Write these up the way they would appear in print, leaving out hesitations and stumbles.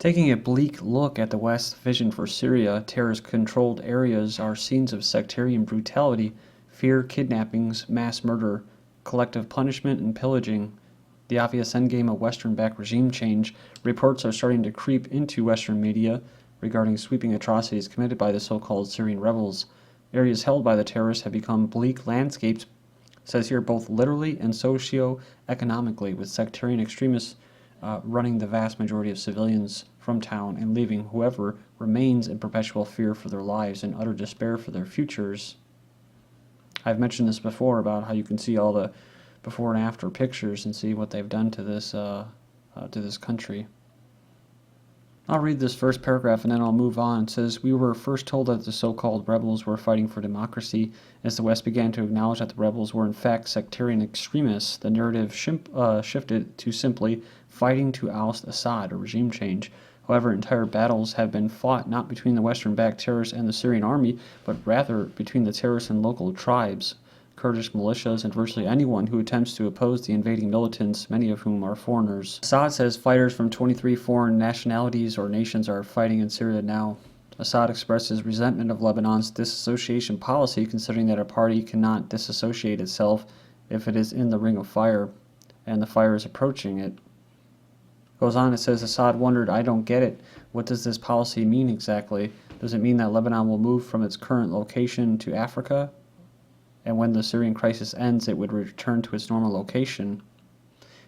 Taking a bleak look at the West's vision for Syria, terrorist-controlled areas are scenes of sectarian brutality, fear, kidnappings, mass murder, collective punishment, and pillaging. The obvious endgame of Western-backed regime change, reports are starting to creep into Western media regarding sweeping atrocities committed by the so-called Syrian rebels. Areas held by the terrorists have become bleak landscapes, says here, both literally and socio-economically, with sectarian extremists running the vast majority of civilians from town and leaving whoever remains in perpetual fear for their lives and utter despair for their futures. I've mentioned this before about how you can see all the before and after pictures and see what they've done to this country. I'll read this first paragraph and then I'll move on. It says, "We were first told that the so-called rebels were fighting for democracy. As the West began to acknowledge that the rebels were in fact sectarian extremists, the narrative shifted to simply fighting to oust Assad, or regime change. However, entire battles have been fought not between the Western-backed terrorists and the Syrian army, but rather between the terrorists and local tribes, Kurdish militias, and virtually anyone who attempts to oppose the invading militants, many of whom are foreigners." Assad says fighters from 23 foreign nationalities or nations are fighting in Syria now. Assad expresses resentment of Lebanon's disassociation policy, considering that a party cannot disassociate itself if it is in the ring of fire, and the fire is approaching it. Goes on, it says, Assad wondered, "I don't get it. What does this policy mean exactly? Does it mean that Lebanon will move from its current location to Africa? And when the Syrian crisis ends, it would return to its normal location?"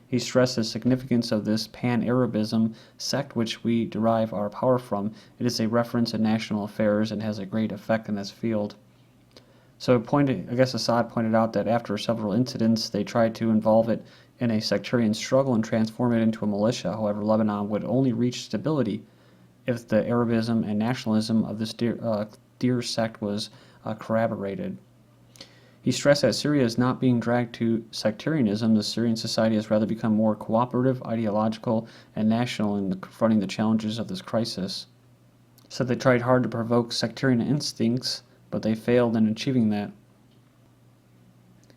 He stressed the significance of this pan-Arabism sect which we derive our power from. It is a reference in national affairs and has a great effect in this field. So I guess Assad pointed out that after several incidents, they tried to involve it in a sectarian struggle and transform it into a militia. However, Lebanon would only reach stability if the Arabism and nationalism of this dear sect was corroborated. He stressed that Syria is not being dragged to sectarianism. The Syrian society has rather become more cooperative, ideological, and national in confronting the challenges of this crisis. Said they tried hard to provoke sectarian instincts, but they failed in achieving that.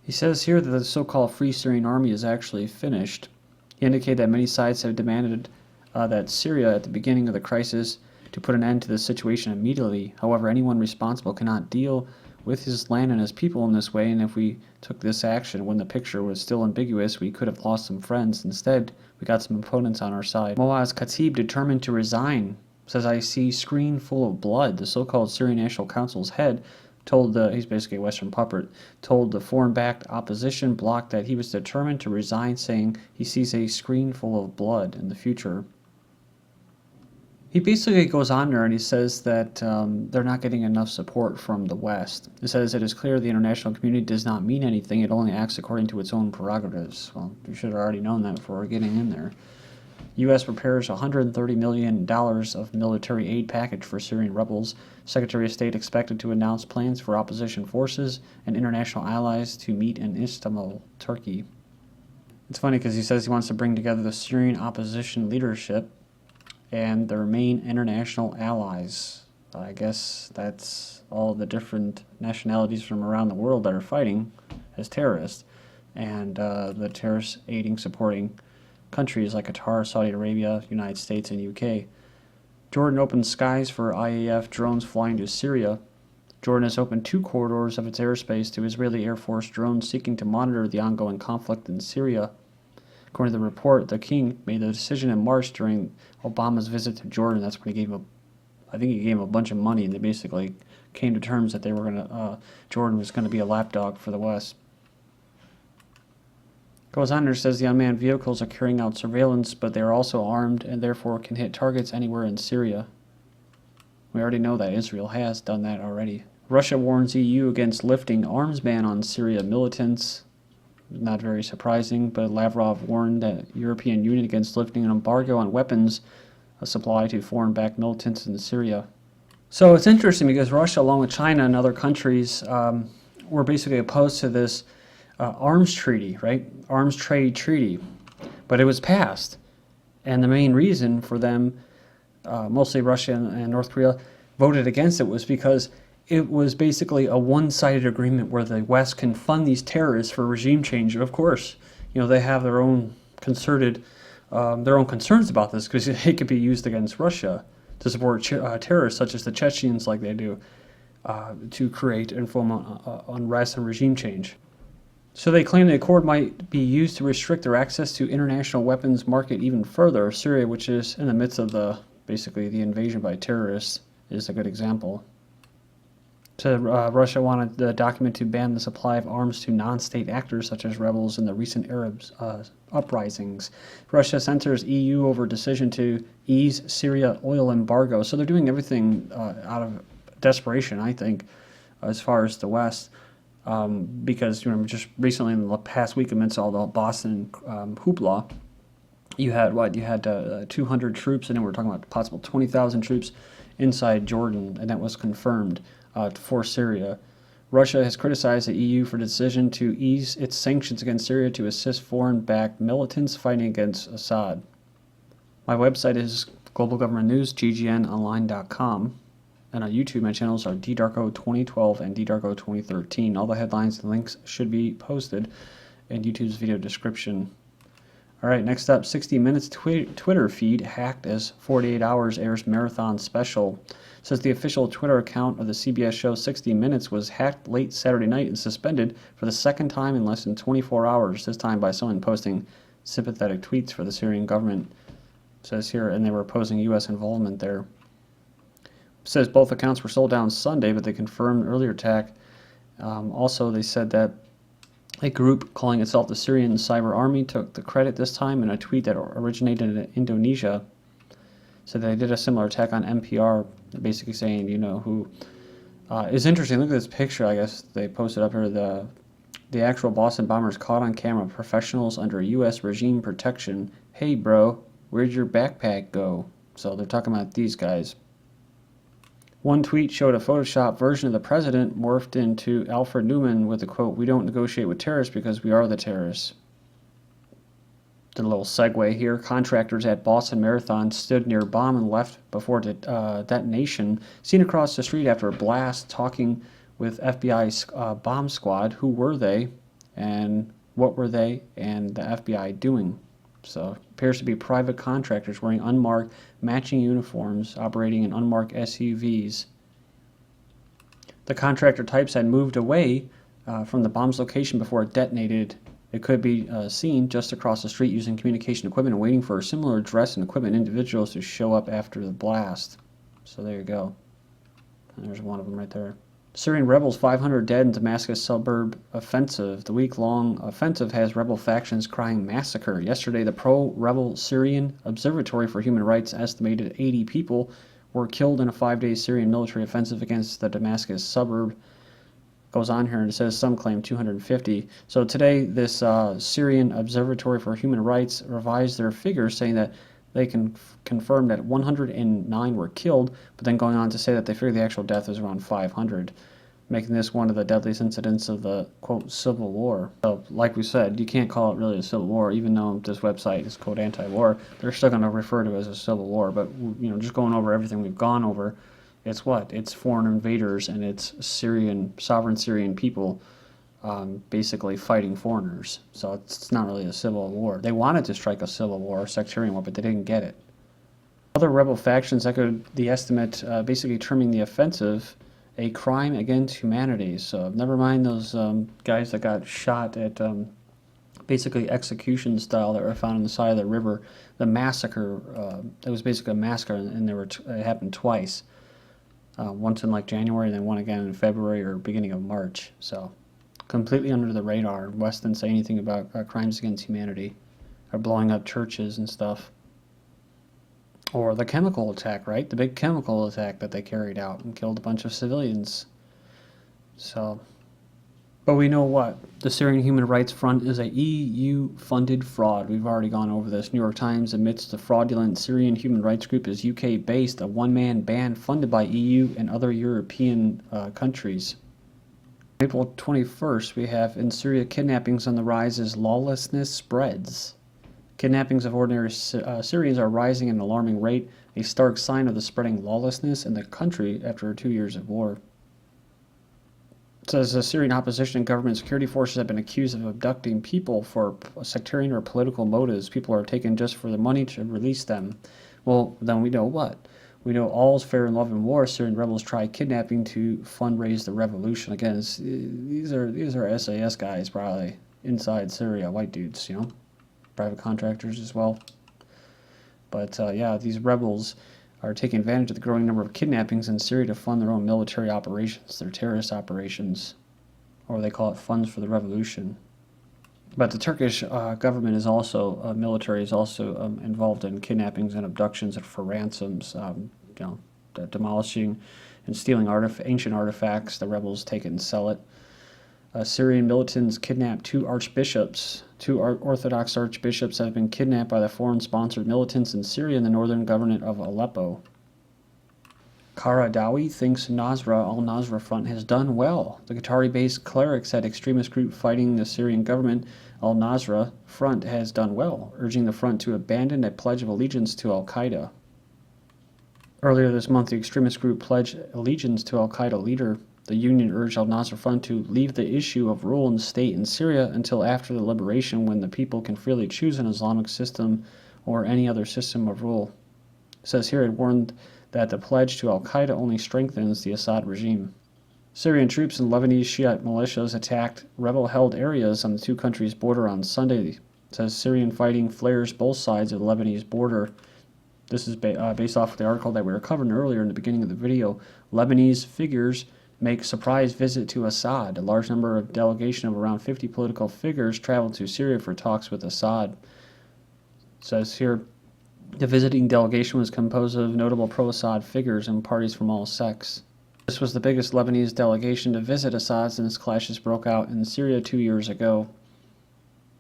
He says here that the so-called Free Syrian Army is actually finished. He indicated that many sides have demanded that Syria, at the beginning of the crisis, to put an end to the situation immediately. However, anyone responsible cannot deal with his land and his people in this way, and if we took this action when the picture was still ambiguous, we could have lost some friends. Instead, we got some opponents on our side. Moaz, Khatib, determined to resign, says, "I see screen full of blood." The so-called Syrian National Council's head told he's basically a Western puppet, told the foreign-backed opposition bloc that he was determined to resign, saying he sees a screen full of blood in the future. He basically goes on there and he says that they're not getting enough support from the West. He says it is clear the international community does not mean anything, it only acts according to its own prerogatives. Well, you should have already known that before getting in there. U.S. prepares $130 million of military aid package for Syrian rebels. Secretary of State expected to announce plans for opposition forces and international allies to meet in Istanbul, Turkey. It's funny because he says he wants to bring together the Syrian opposition leadership and their main international allies. I guess that's all the different nationalities from around the world that are fighting as terrorists, and the terrorist aiding, supporting countries like Qatar, Saudi Arabia, United States, and UK. Jordan opens skies for IAF drones flying to Syria. Jordan has opened 2 corridors of its airspace to Israeli Air Force drones seeking to monitor the ongoing conflict in Syria. According to the report, the king made the decision in March during Obama's visit to Jordan. That's when he gave him a bunch of money, and they basically came to terms that they were Jordan was going to be a lapdog for the West. Goes on there, says the unmanned vehicles are carrying out surveillance, but they are also armed and therefore can hit targets anywhere in Syria. We already know that Israel has done that already. Russia warns EU against lifting arms ban on Syria militants. Not very surprising, but Lavrov warned the European Union against lifting an embargo on weapons supply to foreign-backed militants in Syria. So it's interesting because Russia, along with China and other countries, were basically opposed to this arms treaty, right? Arms trade treaty. But it was passed. And the main reason for them, mostly Russia and North Korea, voted against it was because it was basically a one-sided agreement where the West can fund these terrorists for regime change. And of course, they have their own concerted their own concerns about this because it could be used against Russia to support terrorists such as the Chechens, like they do, to create and foment unrest and regime change. So they claim the accord might be used to restrict their access to international weapons market even further. Syria, which is in the midst of basically the invasion by terrorists, is a good example. So Russia wanted the document to ban the supply of arms to non-state actors such as rebels in the recent Arab uprisings. Russia censors EU over decision to ease Syria oil embargo. So they're doing everything out of desperation, I think, as far as the West. Because just recently in the past week, amidst all the Boston hoopla, you had 200 troops, and then we're talking about possible 20,000 troops inside Jordan, and that was confirmed for Syria. Russia has criticized the EU for the decision to ease its sanctions against Syria to assist foreign-backed militants fighting against Assad. My website is Global Government News, ggnonline.com. And on YouTube, my channels are ddarko2012 and ddarko2013. All the headlines and links should be posted in YouTube's video description. All right, next up, 60 Minutes Twitter feed hacked as 48 Hours airs marathon special. It says the official Twitter account of the CBS show 60 Minutes was hacked late Saturday night and suspended for the second time in less than 24 hours, this time by someone posting sympathetic tweets for the Syrian government. It says here, and they were opposing U.S. involvement there. It says both accounts were sold down Sunday, but they confirmed earlier attack. Also, they said that a group calling itself the Syrian Cyber Army took the credit this time in a tweet that originated in Indonesia. So they did a similar attack on NPR, basically saying, who is interesting. Look at this picture, I guess they posted up here. The actual Boston bombers caught on camera, professionals under U.S. regime protection. Hey, bro, where'd your backpack go? So they're talking about these guys. One tweet showed a Photoshop version of the president morphed into Alfred Newman with the quote, "We don't negotiate with terrorists because we are the terrorists." Did a little segue here. Contractors at Boston Marathon stood near bomb and left before detonation. Seen across the street after a blast, talking with FBI's bomb squad. Who were they? And what were they and the FBI doing? So appears to be private contractors wearing unmarked matching uniforms operating in unmarked SUVs. The contractor types had moved away from the bomb's location before it detonated. It could be seen just across the street using communication equipment and waiting for similar dress and equipment individuals to show up after the blast. So there you go. And there's one of them right there. Syrian rebels, 500 dead in Damascus suburb offensive. The week-long offensive has rebel factions crying massacre. Yesterday, the pro-rebel Syrian Observatory for Human Rights estimated 80 people were killed in a 5-day Syrian military offensive against the Damascus suburb. Goes on here and it says some claim 250. So today, this Syrian Observatory for Human Rights revised their figures, saying that they can confirm that 109 were killed, but then going on to say that they figure the actual death is around 500, making this one of the deadliest incidents of the, quote, civil war. So, like we said, you can't call it really a civil war, even though this website is, quote, anti-war. They're still going to refer to it as a civil war, but, just going over everything we've gone over, it's what? It's foreign invaders, and it's sovereign Syrian people basically fighting foreigners. So it's not really a civil war. They wanted to strike a civil war, a sectarian war, but they didn't get it. Other rebel factions echoed the estimate, basically terming the offensive a crime against humanity. So never mind those guys that got shot at basically execution style that were found on the side of the river. The massacre, it was basically a massacre, and it happened twice. Once in January, and then one again in February or beginning of March. So completely under the radar. West didn't say anything about crimes against humanity or blowing up churches and stuff. Or the chemical attack, right? The big chemical attack that they carried out and killed a bunch of civilians. So, but we know what? The Syrian Human Rights Front is a EU-funded fraud. We've already gone over this. New York Times admits the fraudulent Syrian human rights group is UK-based, a one-man band funded by EU and other European countries. April 21st, we have in Syria kidnappings on the rise as lawlessness spreads. Kidnappings of ordinary Syrians are rising at an alarming rate, a stark sign of the spreading lawlessness in the country after 2 years of war. It says the Syrian opposition and government security forces have been accused of abducting people for sectarian or political motives. People are taken just for the money to release them. Well, then we know what? We know all's fair in love and war. Syrian rebels try kidnapping to fundraise the revolution. Again, these are SAS guys probably inside Syria, white dudes, you know, private contractors as well. But yeah, these rebels are taking advantage of the growing number of kidnappings in Syria to fund their own military operations, their terrorist operations, or they call it funds for the revolution. But the Turkish government is also, military is also involved in kidnappings and abductions and for ransoms, you know, demolishing and stealing ancient artifacts. The rebels take it and sell it. Syrian militants kidnapped two archbishops. Two Orthodox archbishops have been kidnapped by the foreign-sponsored militants in Syria and the northern governorate of Aleppo. Qaradawi thinks Nasra al-Nasra front has done well. The Qatari-based cleric said extremist group fighting the Syrian government, al-Nasra front, has done well, urging the front to abandon a pledge of allegiance to al-Qaeda. Earlier this month, the extremist group pledged allegiance to al-Qaeda leader. The union urged al-Nasra front to leave the issue of rule in the state in Syria until after the liberation, when the people can freely choose an Islamic system or any other system of rule. It says here it warned that the pledge to al-Qaeda only strengthens the Assad regime. Syrian troops and Lebanese Shiite militias attacked rebel-held areas on the two countries' border on Sunday. It says Syrian fighting flares both sides of the Lebanese border. This is based off of the article that we were covering earlier in the beginning of the video. Lebanese figures make surprise visit to Assad. A large number of delegation of around 50 political figures traveled to Syria for talks with Assad. It says here, the visiting delegation was composed of notable pro-Assad figures and parties from all sects. This was the biggest Lebanese delegation to visit Assad since clashes broke out in Syria 2 years ago.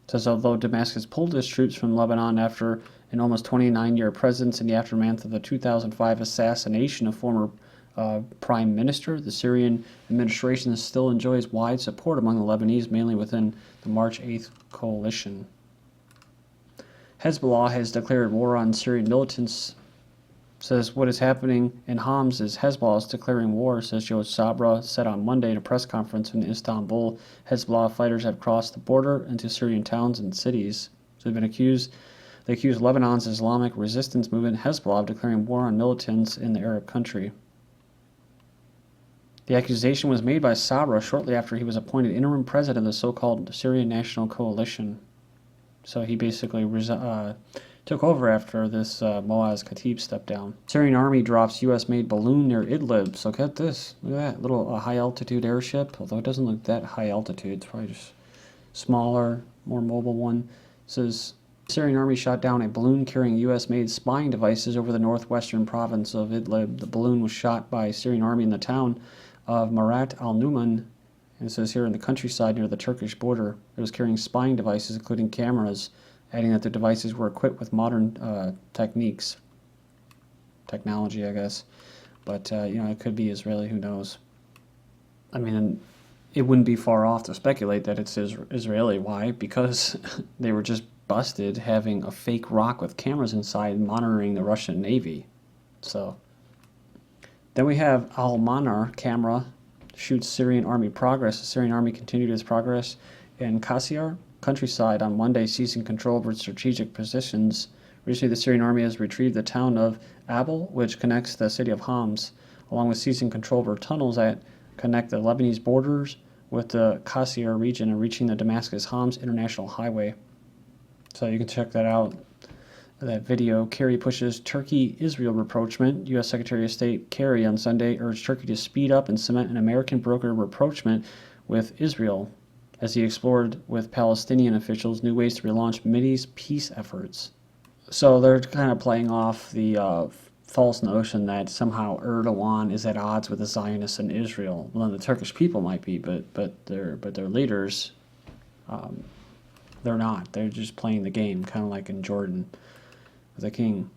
It says although Damascus pulled its troops from Lebanon after an almost 29-year presence in the aftermath of the 2005 assassination of former Prime Minister, the Syrian administration still enjoys wide support among the Lebanese, mainly within the March 8th coalition. Hezbollah has declared war on Syrian militants. Says what is happening in Homs is Hezbollah is declaring war, says Joe Sabra said on Monday in a press conference in Istanbul. Hezbollah fighters have crossed the border into Syrian towns and cities. So they've been accused. They accuse Lebanon's Islamic resistance movement Hezbollah of declaring war on militants in the Arab country. The accusation was made by Sabra shortly after he was appointed interim president of the so-called Syrian National Coalition. So he basically took over after this Moaz Khatib stepped down. Syrian army drops U.S.-made balloon near Idlib. So get this. Look at that little high-altitude airship. Although it doesn't look that high altitude. It's probably just smaller, more mobile one. It says Syrian army shot down a balloon carrying U.S.-made spying devices over the northwestern province of Idlib. The balloon was shot by Syrian army in the town of Marat al-Numan, and it says here in the countryside near the Turkish border. It was carrying spying devices, including cameras, adding that the devices were equipped with modern technology, I guess. But, you know, it could be Israeli, who knows. I mean, it wouldn't be far off to speculate that it's Israeli. Why? Because they were just busted having a fake rock with cameras inside monitoring the Russian Navy. So then we have Al-Manar camera shoots Syrian army progress. The Syrian army continued its progress in Qasir countryside on Monday, seizing control over its strategic positions. Recently, the Syrian army has retrieved the town of Abel, which connects the city of Homs, along with seizing control over tunnels that connect the Lebanese borders with the Qasir region and reaching the Damascus-Homs International Highway. So you can check that out. That video. Kerry pushes Turkey-Israel rapprochement. U.S. Secretary of State Kerry on Sunday urged Turkey to speed up and cement an American brokered rapprochement with Israel as he explored with Palestinian officials new ways to relaunch Mideast peace efforts. So they're kind of playing off the false notion that somehow Erdogan is at odds with the Zionists in Israel. Well, the Turkish people might be, but their leaders, they're not. They're just playing the game, kind of like in Jordan. The king.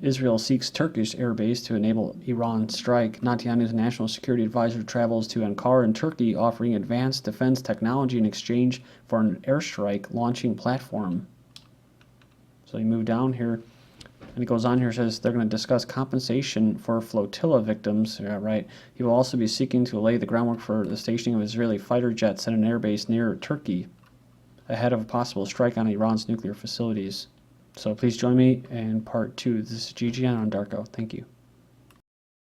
Israel seeks Turkish airbase to enable Iran strike. Netanyahu's national security advisor travels to Ankara in Turkey, offering advanced defense technology in exchange for an airstrike launching platform. So you move down here. And he goes on here, says they're going to discuss compensation for flotilla victims. Yeah, right. He will also be seeking to lay the groundwork for the stationing of Israeli fighter jets at an airbase near Turkey ahead of a possible strike on Iran's nuclear facilities. So please join me in part 2. This is GGN on Darko. Thank you.